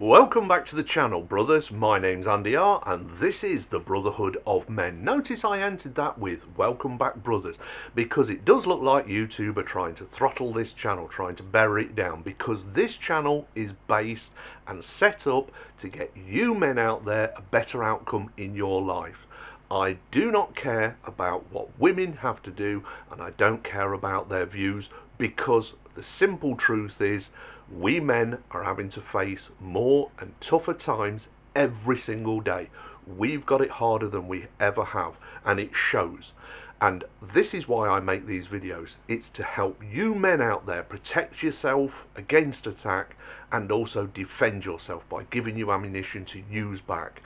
Welcome back to the channel, brothers. My name's Andy R, and this is the Brotherhood of Men. Notice I entered that with welcome back, brothers, because it does look like YouTube are trying to throttle this channel, trying to bury it down, because this channel is based and set up to get you men out there a better outcome in your life. I do not care about what women have to do, and I don't care about their views, because the simple truth is we men are having to face more and tougher times every single day. We've got it harder than we ever have, and it shows. And this is why I make these videos. It's to help you men out there protect yourself against attack and also defend yourself by giving you ammunition to use back.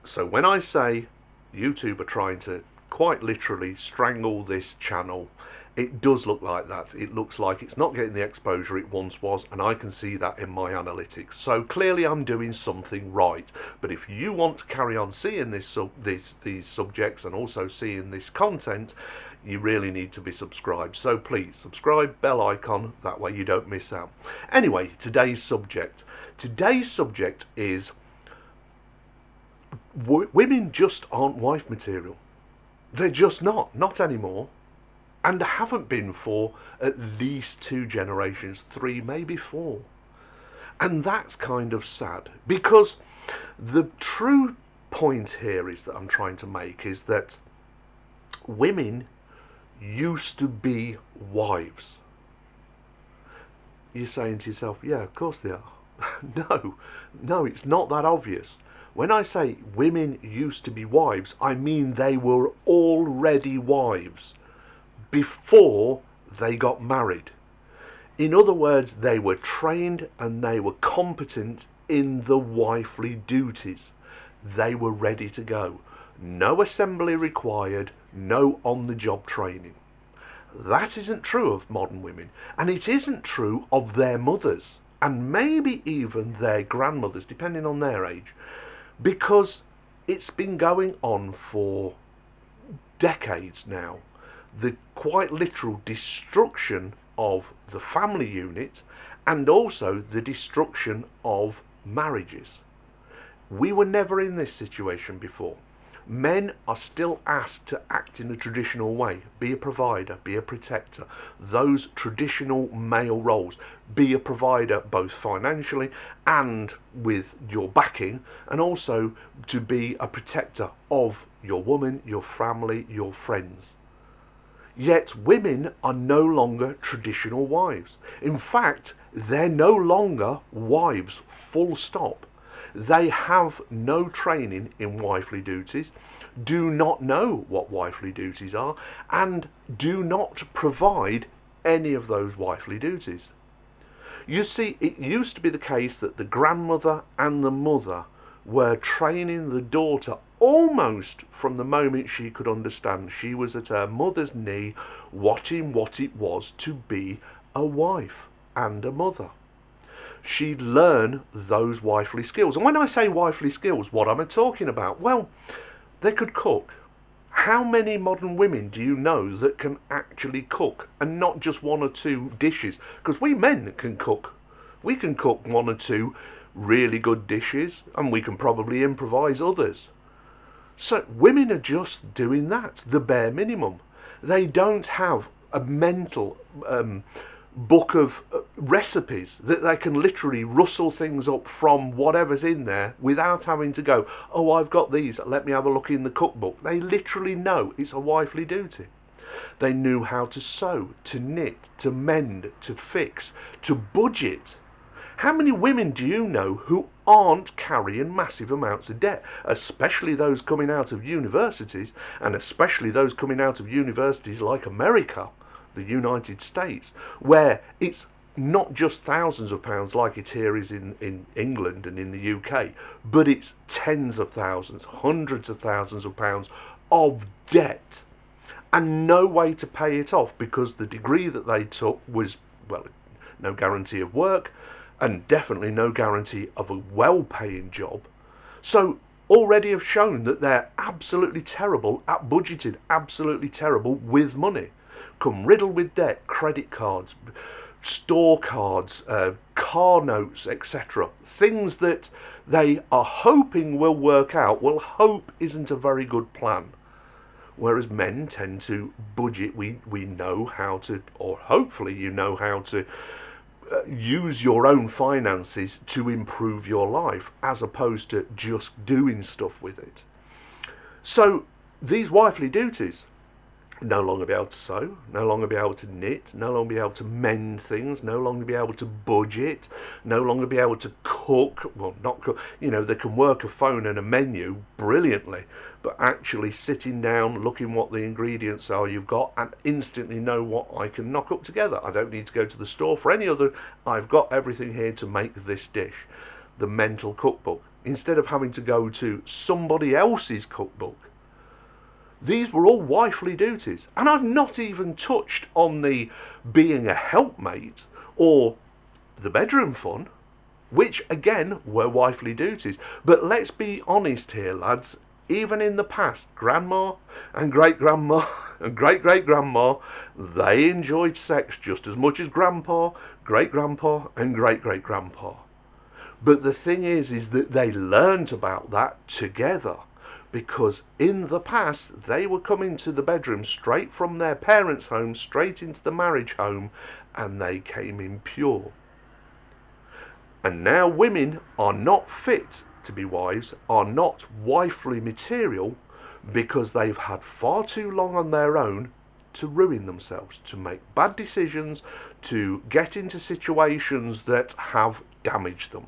So when I say YouTube are trying to quite literally strangle this channel, it does look like that. It looks like it's not getting the exposure it once was, and I can see that in my analytics. So clearly I'm doing something right. But if you want to carry on seeing these subjects and also seeing this content, you really need to be subscribed. So please subscribe, bell icon, that way you don't miss out. Anyway, today's subject. Today's subject is women just aren't wife material. They're just not anymore. And haven't been for at least 2 generations, 3, maybe 4. And that's kind of sad, because the true point here is that I'm trying to make is that women used to be wives. You're saying to yourself, yeah, of course they are. No, it's not that obvious. When I say women used to be wives, I mean they were already wives before they got married. In other words, they were trained and they were competent in the wifely duties. They were ready to go. No assembly required, no on-the-job training. That isn't true of modern women, and it isn't true of their mothers, and maybe even their grandmothers, depending on their age, because it's been going on for decades now. The quite literal destruction of the family unit and also the destruction of marriages. We were never in this situation before. Men are still asked to act in a traditional way, be a provider, be a protector, those traditional male roles, be a provider both financially and with your backing, and also to be a protector of your woman, your family, your friends. Yet women are no longer traditional wives. In fact, they're no longer wives, full stop. They have no training in wifely duties, do not know what wifely duties are, and do not provide any of those wifely duties. You see, it used to be the case that the grandmother and the mother were training the daughter almost from the moment she could understand. She was at her mother's knee watching what it was to be a wife and a mother. She'd learn those wifely skills. And when I say wifely skills, what am I talking about? Well, they could cook. How many modern women do you know that can actually cook, and not just 1 or 2 dishes? Because we men can cook. We can cook 1 or 2 really good dishes, and we can probably improvise others. So women are just doing that, the bare minimum. They don't have a mental book of recipes that they can literally rustle things up from whatever's in there without having to go, oh, I've got these, let me have a look in the cookbook. They literally know it's a wifely duty. They knew how to sew, to knit, to mend, to fix, to budget. How many women do you know who aren't carrying massive amounts of debt, especially those coming out of universities, and especially those coming out of universities like America, the United States, where it's not just thousands of pounds like it here is in England and in the UK, but it's tens of thousands, hundreds of thousands of pounds of debt, and no way to pay it off because the degree that they took was, well, no guarantee of work, and definitely no guarantee of a well-paying job. So already have shown that they're absolutely terrible at budgeting, absolutely terrible with money. Come riddled with debt, credit cards, store cards, car notes, etc. Things that they are hoping will work out. Well, hope isn't a very good plan. Whereas men tend to budget. We know how to, or hopefully you know how to use your own finances to improve your life, as opposed to just doing stuff with it. So these wifely duties: no longer be able to sew, no longer be able to knit, no longer be able to mend things, no longer be able to budget, no longer be able to cook. Well, not cook, they can work a phone and a menu brilliantly, but actually sitting down, looking what the ingredients are you've got, and instantly know what I can knock up together. I don't need to go to the store for any other. I've got everything here to make this dish. The mental cookbook, instead of having to go to somebody else's cookbook. These were all wifely duties. And I've not even touched on the being a helpmate or the bedroom fun, which again were wifely duties. But let's be honest here, lads. Even in the past, grandma and great-grandma and great-great-grandma, they enjoyed sex just as much as grandpa, great-grandpa and great-great-grandpa. But the thing is that they learned about that together. Because in the past, they were coming to the bedroom straight from their parents' home, straight into the marriage home, and they came in pure. And now women are not fit to be wives, are not wifely material, because they've had far too long on their own to ruin themselves, to make bad decisions, to get into situations that have damaged them.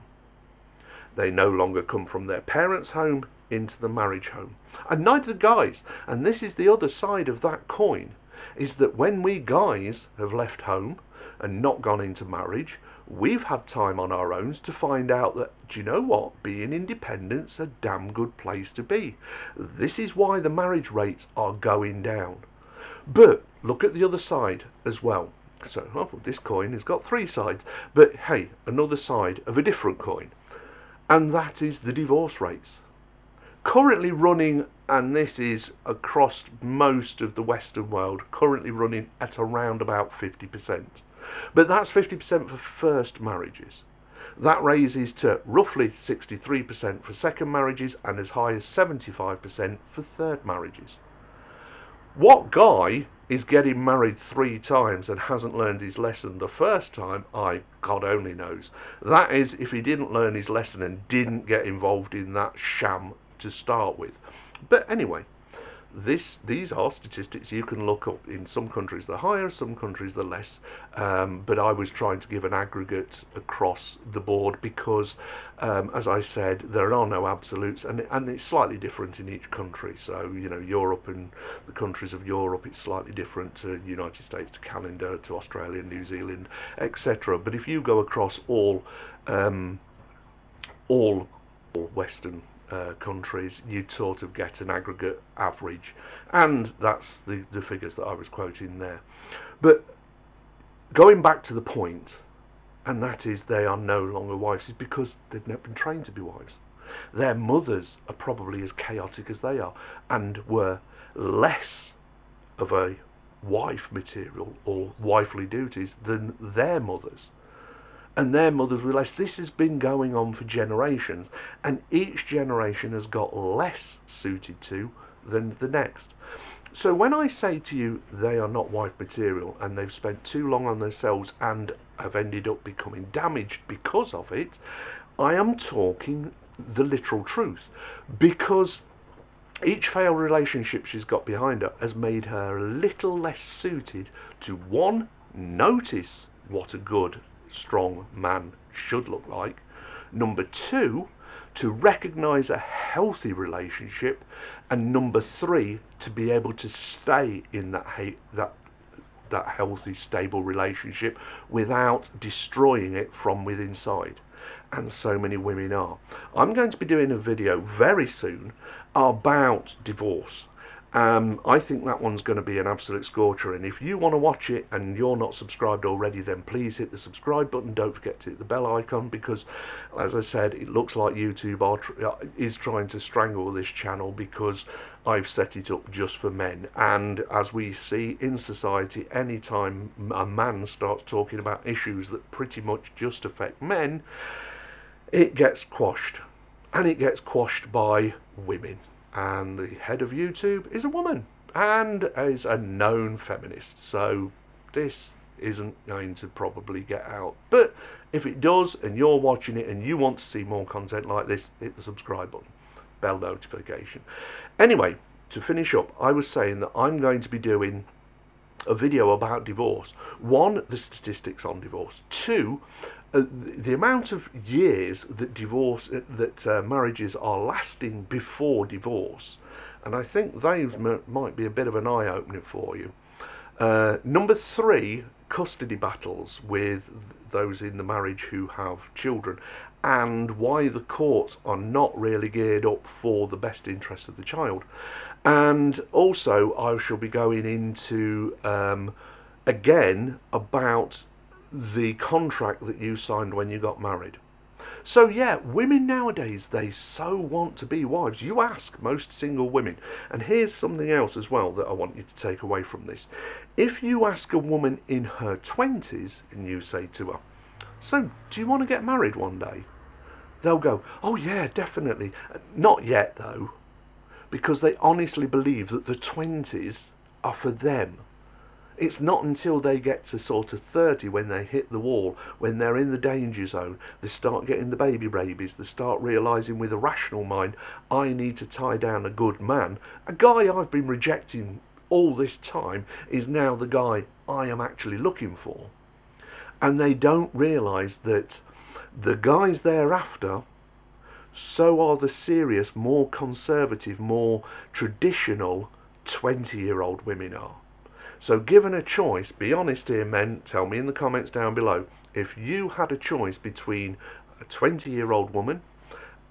They no longer come from their parents' home into the marriage home. And neither the guys. And this is the other side of that coin, is that when we guys have left home and not gone into marriage, we've had time on our own to find out that, do you know what, being independent's a damn good place to be. This is why the marriage rates are going down. But look at the other side as well. So, this coin has got three sides. But hey, another side of a different coin. And that is the divorce rates. Currently running, and this is across most of the Western world, currently running at around about 50%. But that's 50% for first marriages. That raises to roughly 63% for second marriages and as high as 75% for third marriages. What guy is getting married 3 times and hasn't learned his lesson the first time? God only knows. That is, if he didn't learn his lesson and didn't get involved in that sham to start with. But anyway, these are statistics you can look up. In some countries they're higher, some countries they're less, but I was trying to give an aggregate across the board because, as I said, there are no absolutes, and it's slightly different in each country. So, Europe and the countries of Europe, it's slightly different to United States, to Canada, to Australia, New Zealand, etc. But if you go across all Western countries, you'd sort of get an aggregate average, and that's the figures that I was quoting there. But going back to the point, and that is they are no longer wives, is because they've never been trained to be wives. Their mothers are probably as chaotic as they are, and were less of a wife material or wifely duties than their mothers. And their mothers realised this has been going on for generations, and each generation has got less suited to than the next. So when I say to you they are not wife material and they've spent too long on themselves and have ended up becoming damaged because of it, I am talking the literal truth. Because each failed relationship she's got behind her has made her a little less suited to, one, notice what a good strong man should look like. Number 2, to recognise a healthy relationship, and number 3, to be able to stay in that healthy, stable relationship without destroying it from within inside. And so many women are. I'm going to be doing a video very soon about divorce I think that one's going to be an absolute scorcher, and if you want to watch it and you're not subscribed already, then please hit the subscribe button. Don't forget to hit the bell icon, because as I said, it looks like YouTube is trying to strangle this channel because I've set it up just for men. And as we see in society, anytime a man starts talking about issues that pretty much just affect men, it gets quashed, and it gets quashed by women. And the head of YouTube is a woman and is a known feminist, so this isn't going to probably get out. But if it does, and you're watching it and you want to see more content like this, hit the subscribe button, bell notification. Anyway, to finish up, I was saying that I'm going to be doing a video about divorce. One, the statistics on divorce. Two, the amount of years that marriages are lasting before divorce, and I think those might be a bit of an eye-opener for you. Number three, custody battles with those in the marriage who have children, and why the courts are not really geared up for the best interest of the child. And also I shall be going into again about the contract that you signed when you got married. So yeah, women nowadays, they so want to be wives. You ask most single women, and here's something else as well that I want you to take away from this. If you ask a woman in her 20s and you say to her, so do you want to get married one day? They'll go, oh yeah, definitely. Not yet though, because they honestly believe that the 20s are for them. It's not until they get to sort of 30, when they hit the wall, when they're in the danger zone, they start getting the baby rabies, they start realising with a rational mind, I need to tie down a good man. A guy I've been rejecting all this time is now the guy I am actually looking for. And they don't realise that the guys thereafter, so are the serious, more conservative, more traditional 20-year-old women are. So given a choice, be honest here men, tell me in the comments down below, if you had a choice between a 20-year-old woman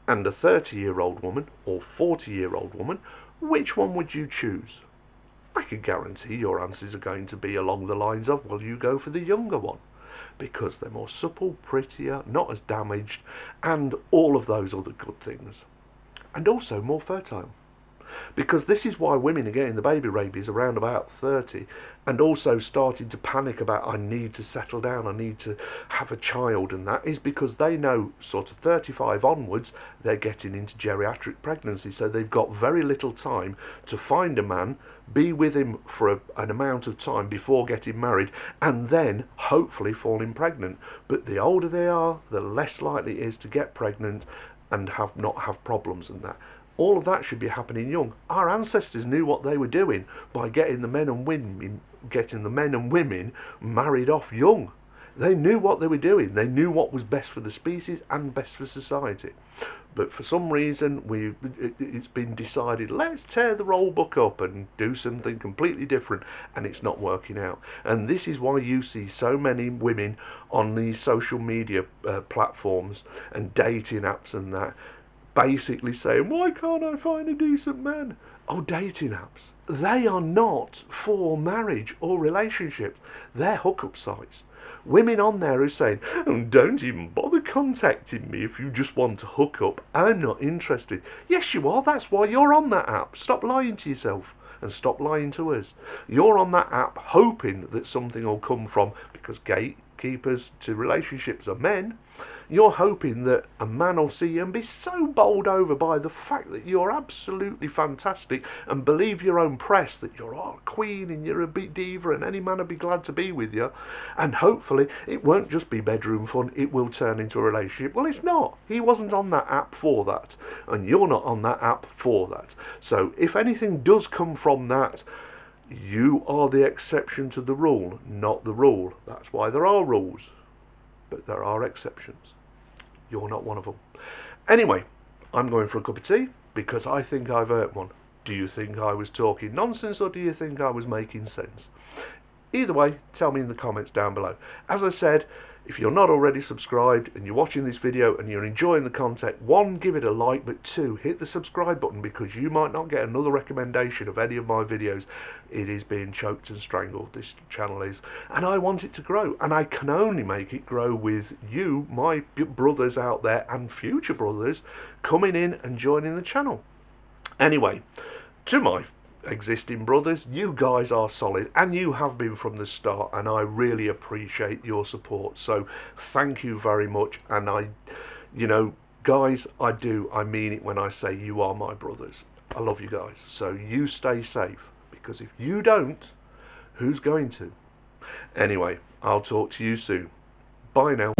and a 30-year-old woman or 40-year-old woman, which one would you choose? I can guarantee your answers are going to be along the lines of, well, you go for the younger one, because they're more supple, prettier, not as damaged, and all of those other good things. And also more fertile. Because this is why women are getting the baby rabies around about 30, and also starting to panic about, I need to settle down, I need to have a child, and that is because they know sort of 35 onwards they're getting into geriatric pregnancy, so they've got very little time to find a man, be with him for an amount of time before getting married, and then hopefully falling pregnant. But the older they are, the less likely it is to get pregnant and not have problems and that. All of that should be happening young. Our ancestors knew what they were doing by getting the men and women married off young. They knew what they were doing. They knew what was best for the species and best for society. But for some reason, it's been decided, let's tear the roll book up and do something completely different, and it's not working out. And this is why you see so many women on these social media platforms and dating apps and that, basically saying, why can't I find a decent man? Oh, dating apps. They are not for marriage or relationships. They're hookup sites. Women on there are saying, oh, don't even bother contacting me if you just want to hook up. I'm not interested. Yes, you are. That's why you're on that app. Stop lying to yourself and stop lying to us. You're on that app hoping that something will come from, because gatekeepers to relationships are men. You're hoping that a man will see you and be so bowled over by the fact that you're absolutely fantastic and believe your own press that you're a queen and you're a big diva and any man will be glad to be with you. And hopefully it won't just be bedroom fun, it will turn into a relationship. Well, it's not. He wasn't on that app for that, and you're not on that app for that. So if anything does come from that, you are the exception to the rule, not the rule. That's why there are rules, but there are exceptions. You're not one of them. Anyway, I'm going for a cup of tea because I think I've earned one. Do you think I was talking nonsense, or do you think I was making sense? Either way, tell me in the comments down below. As I said, If you're not already subscribed and you're watching this video and you're enjoying the content, one, give it a like, but two, hit the subscribe button, because you might not get another recommendation of any of my videos. It is being choked and strangled, this channel is, and I want it to grow, and I can only make it grow with you, my brothers out there, and future brothers coming in and joining the channel. Anyway, to my existing brothers, you guys are solid, and you have been from the start, and I really appreciate your support, so thank you very much. And guys, I mean it when I say you are my brothers. I love you guys, so you stay safe, because if you don't, who's going to? Anyway, I'll talk to you soon. Bye now.